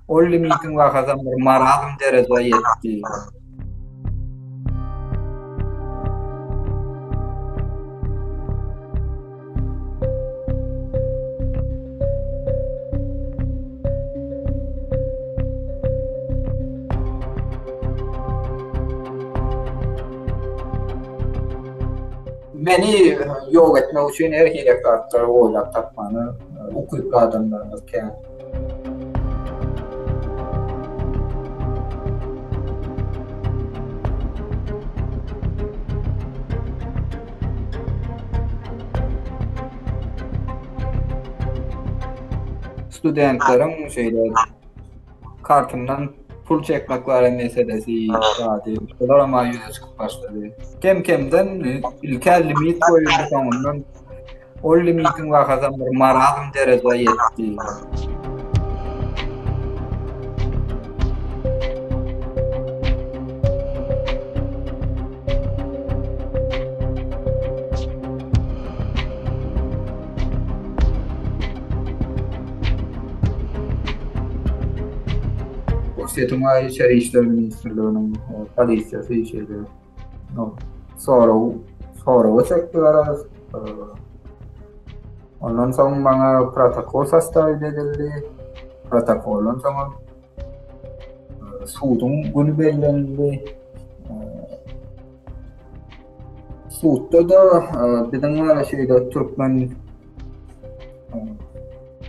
Ol limitin wagazam bir marazym derejeye ýetdi. Meni ýok etmek üçin her hirekatları oýlap tapmany ukyply adamlarymyz kän. Studentleriň şeýle kartyndan pul çekmekleri meselesi ýa-da olar ama ýüze çykyp başlady. Kem-kemden ilkel limit goýuldy soňundan ol limitin wagazam bir marazym derejeye ýetdi. Ýa-da İçeri İşler Ministrliğiniň polisiýasy işleri. Soraw çekdiler. Ondan soň bana protokol sastaw edildi. Protokoldan soň sudyň güni bellendi. Sudda da biziň wara şeýle türkmen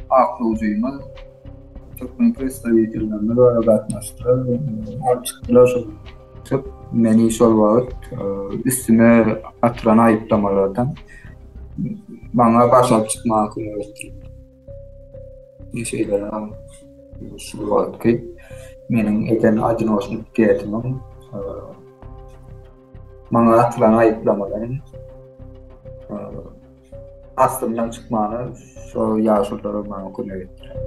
aklyjymyz Türkmen predstavitellerine böyle gatnaşdylar. Açıklar çok meni şol wagt üstüme atılan aýyplamalardan bana başap çykmak öňetdi. Şeýle şu wagt ki meniň eden aýdynoşlyk getmem bana atılan aýyplamalardan aslyndan çykmany şu ýaşulary bana öňetdi.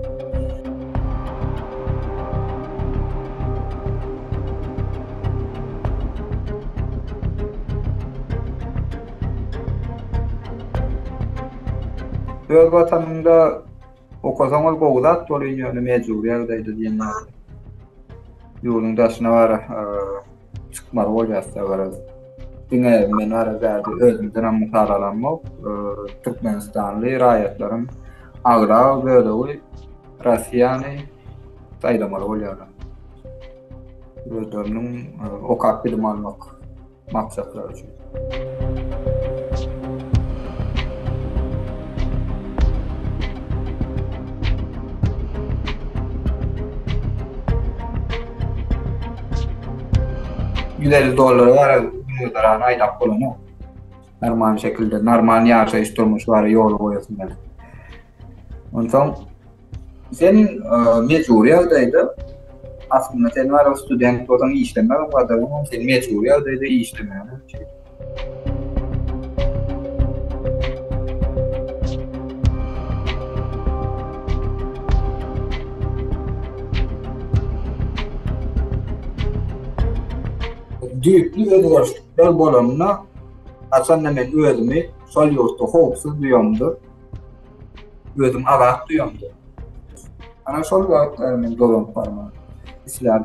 Öz vatanında okasaňyz gowdat bolýan mejbur ýagdaýda diýenler. Ýoluň daşyna bara çykmaly bolýarsa bara. Diňe men ara berdi özümden hem mutalalanmak Türkmenistanly raýatlaryň agra böleği Russiýany taýdamaly bolýarlar. Özleriniň okap bilim almak maksatlary üçin. $150 var müdaran aýdap bolany. Normal şekilde, normal ýaşaýyş durmuşlary ýoly goýasynlar. Ondan sen mejbur ýagdaýda aslında sen var student bolan işlemek kadar sen mejbur ýagdaýda işlemäni. Düýpli özgörüşler bolanyna aslında men özümi şol ýurtda howpsuz duýamdy. Özüm agak duýamdy. Ana şol wagtlar men dolanyp barman. Islar